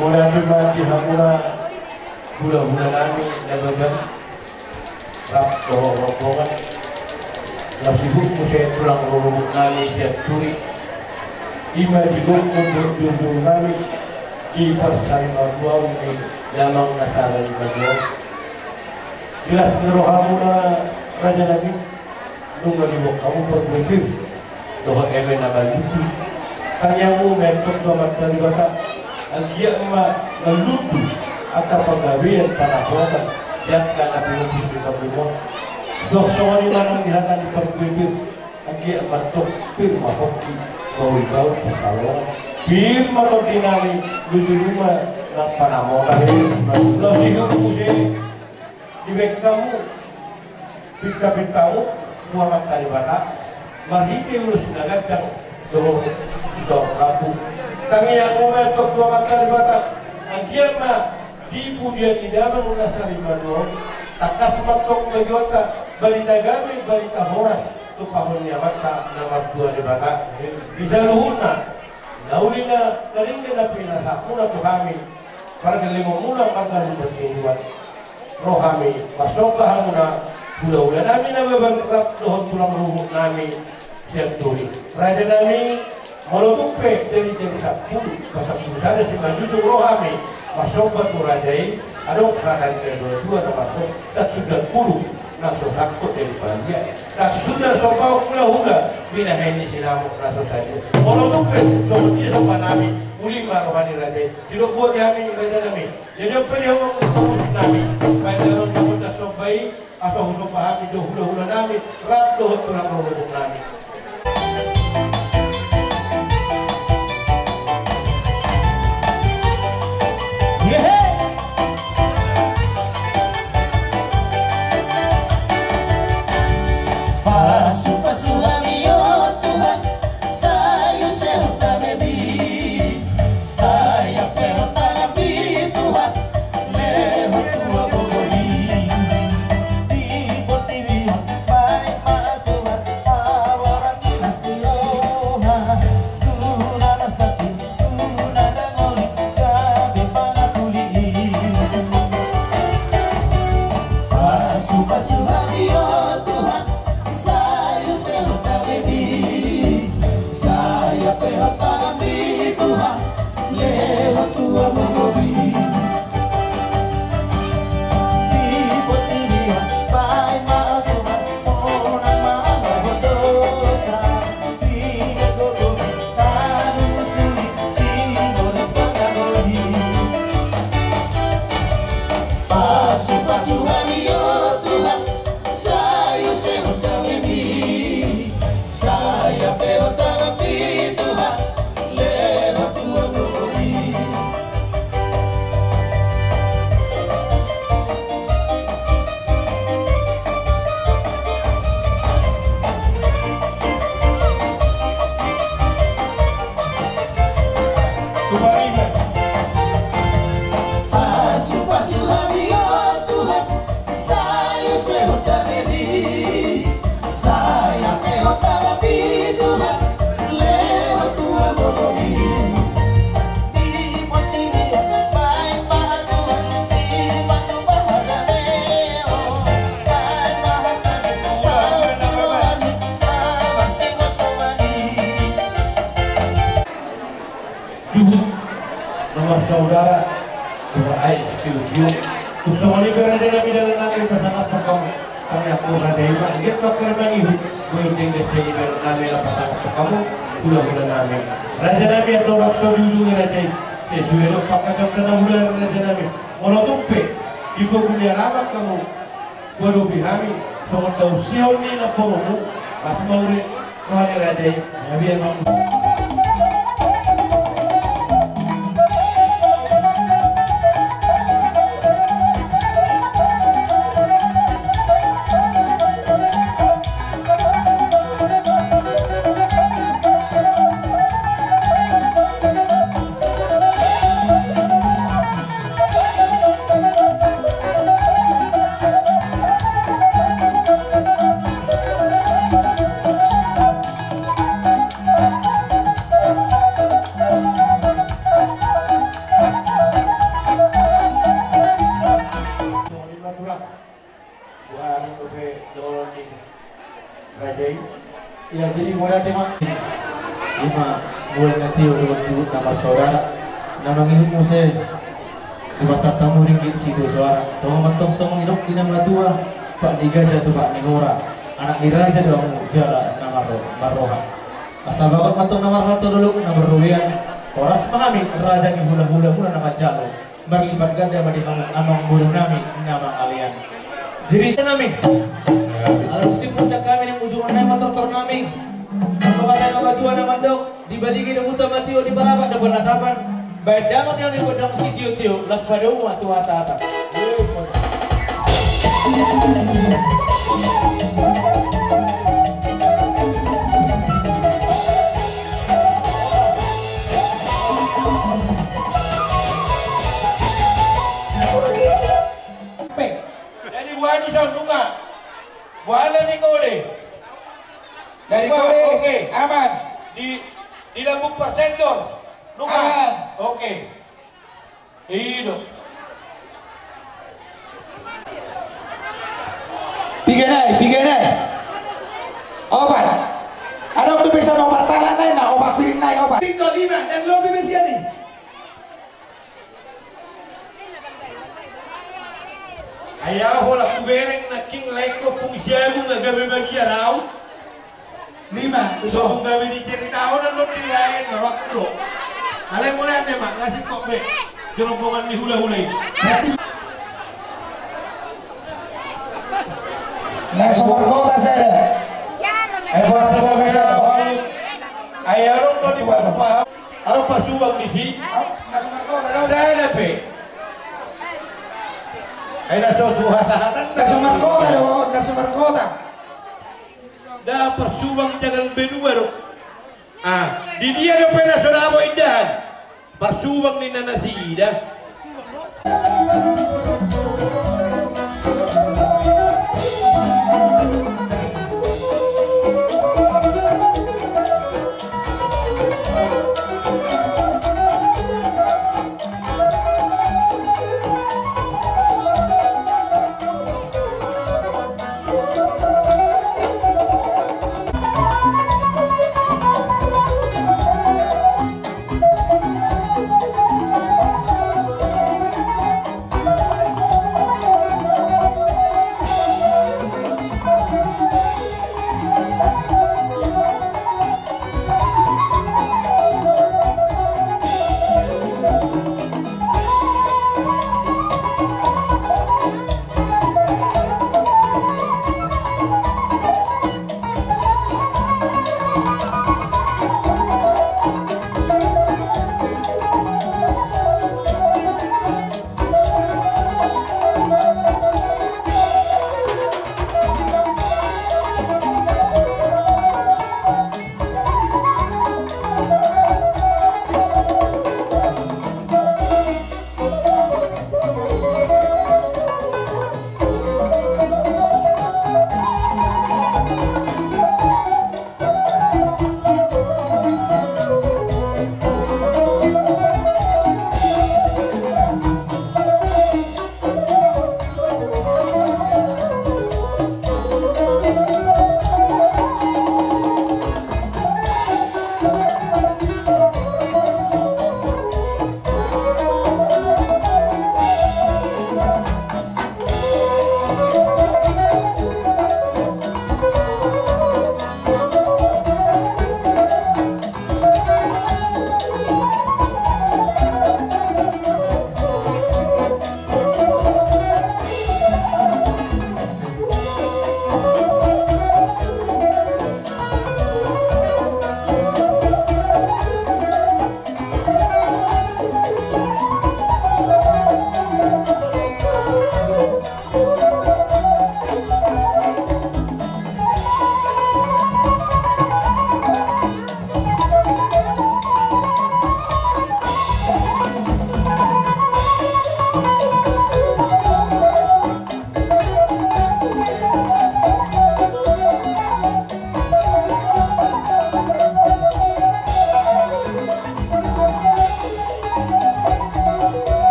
Mula dimati hamula hula-hula nami nabagan rap rombongan nasibuk mo siya tulang rurubuk nami siya turi ima digong untuk junjung nami iparsari magwaw ni lamang nasaran magwaw jelas nirohamuna raja nabi nung nalibok kamu berpikir doha eme nabalutu kanyamu mentok doa bata ang iya ma nalutu akan penggawian tanah kota yang karena pinupus di kampung sok-sokan imanang dihatan di perpikir ang iya mantok firma hoki bawi-bawi pesalongan firma to dinami lucu rumah ng panamokan lo dihirup musik di bek kamu pinta-pintamu muamat kalibata mahiti ulus nagagdang doho doho rapu tangi yang umay tok muamat kalibata ang kiyama di pudian di dalam unasari manual takas matok bagiota balita gabi balita horas tupahon mata nomor 2 di bata bisa luhuna naulina nalingga na pinasakuna to kami para limo muna para bertujuan rohami masobahan muna hula-hula namin na babangrap doon tulang ruhuk nami siap turi raja nami molotupe dari 10 pasapuluh sana si majujung rohami masobat murajai adong katan dari 2 nomor 2 tak sudah 10 langsung sakut dari bahagia tak sudah sobau hula-hula binahin sinamuk langsung saja molotupe sobat dia sobat nami ulima rohani rajai silo buat kami raja nami jadi apa dia ngomong nami pada orang yang sudah sobai asal usah paham itu hula-hula nami rap doh tulang rurubuk nami saudara dua ais studio usah ni berada dalam dalam nami pasangan pakam kami aku berada di mana dia pakar mangi berunding ke sini dalam nami pasangan kamu hula-hula nami raja nami atau raksa dulu raja sesuai lo pakai kena hula raja nami walau tumpe jika punya ramat kamu baru bihami soal tahu siapa ni nak poromu pas mau ni rohani raja nabi emang lima mulai nanti udah berjubut nama saudara nama ngihut mo saya di pasar tamu ringgit situ suara tong matong song hidup di nama tua Pak Niga jatuh Pak Nihora anak diraja doang jala nama Maroha asal banget matong nama Rahato dulu nama Ruwian koras mahami raja ni hula-hula mula nama Jalo berlipat ganda badi amang bulu nami nama kalian jadi nami alam sifat kami yang ujungan nama motor nami atau kata nama tua nama dok dibalikin hutan mati di parapat dan penatapan baik damat yang dikodong si tio las pada umat tua sahabat jadi buahnya sama bunga buahnya nih kode dari kode oke aman di lambung pasendor aman oke hidup pigenai obat ada waktu bisa obat tangan naik nah obat piring naik obat tinggal 5 dan lo BBC nih ayaw wala kubereng na king leko kung siyago nga gabi magyaraw 5 so kung gabi ni cerita na lo tirayan na waklo alam mo natin mak ngasih kope jerobongan ni hula-hulay langsung berkota saya langsung berkota saya ayaw to di bawah paham araw pasubang ni si langsung berkota saya na pe ay nasa suhasahatan langsung berkota dah persubang jangan benuero di dia do pena sodabo indahan persubang ni nanasi ida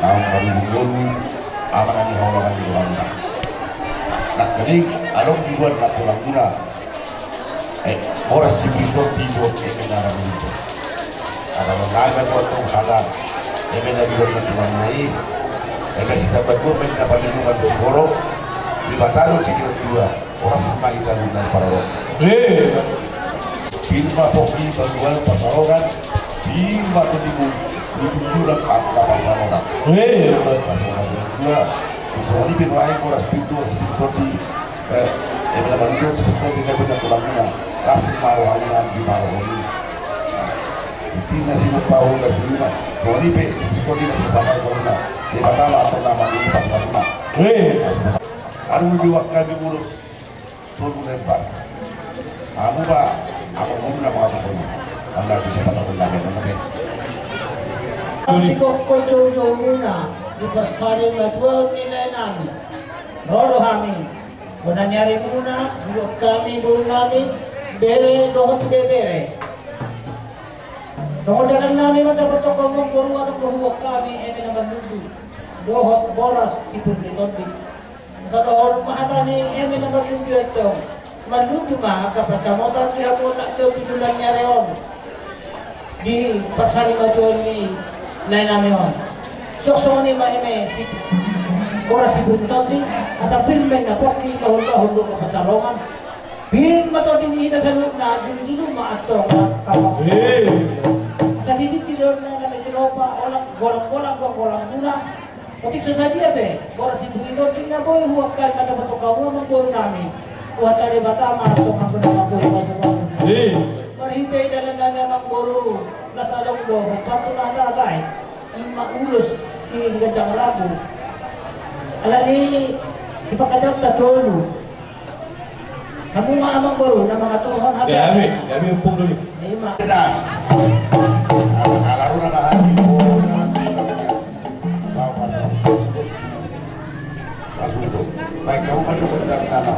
Tahun 2020 amanah ni orang di luar. Nak kening along dibuat nak tulang guna. Orang sibuk tidur kebenaran itu. Ada orang buat tu halal. Kebenaran dibuat nak tulang naik. Kita berdua mendapat lindungan di Boro. Di Batalo Cikgu dua orang semai dan para orang. Firma Poki Bantuan Pasarogan, firma Tedibu Dibujuran Angka Pasarogan. Pasarogan dua. Soalnya firma yang orang pintu seperti yang menambah seperti kita tulangnya kasih maruhan di maroni. Tina si Pau dan firma. Soalnya seperti ini bersama sama di Batalo atau nama ini pas-pasnya. Aduh diwakil diurus turun lempar. Kamu pak, aku mau nama apa pun. Anda tu siapa tahu nama apa? Di kokol jauh muna di persari matua nilai nami. Rodo kami, guna nyari muna, buat kami buru kami bere doh tidak bere. Doh dalam nami mendapat toko memburu anak buah kami emi nama dulu. Doh boras sipun ditondi. Sa doon mahatani emi na magluto ito. Magluto ma kapacamotan di hapon na ito tujulan niya reon. Di pasari matuan ni lain namin yun. So ni ma eme oras si buntot di asa filmen na poki mahul-mahul kapacarongan. Bin mato dinihita sa loob na dulu maato kapag. Sa titilon na namitropa walang guna. Otik sa sadia be, boras ibu itu kina boy huwag kan pada betul kamu mengguru nami. Buat tadi batama atau mengguna mengguru masuk-masuk. Berhitai dalam nami mengguru, nasalong do, patu nata tay, ima ulus si gajang rabu. Alani ipakadap na tolu. Kamu mga mengguru na mga Tuhan habi. Kami upong dulu. Ima. Alaru na bahagi ko na masuk itu. Baik kamu mendukung dan nama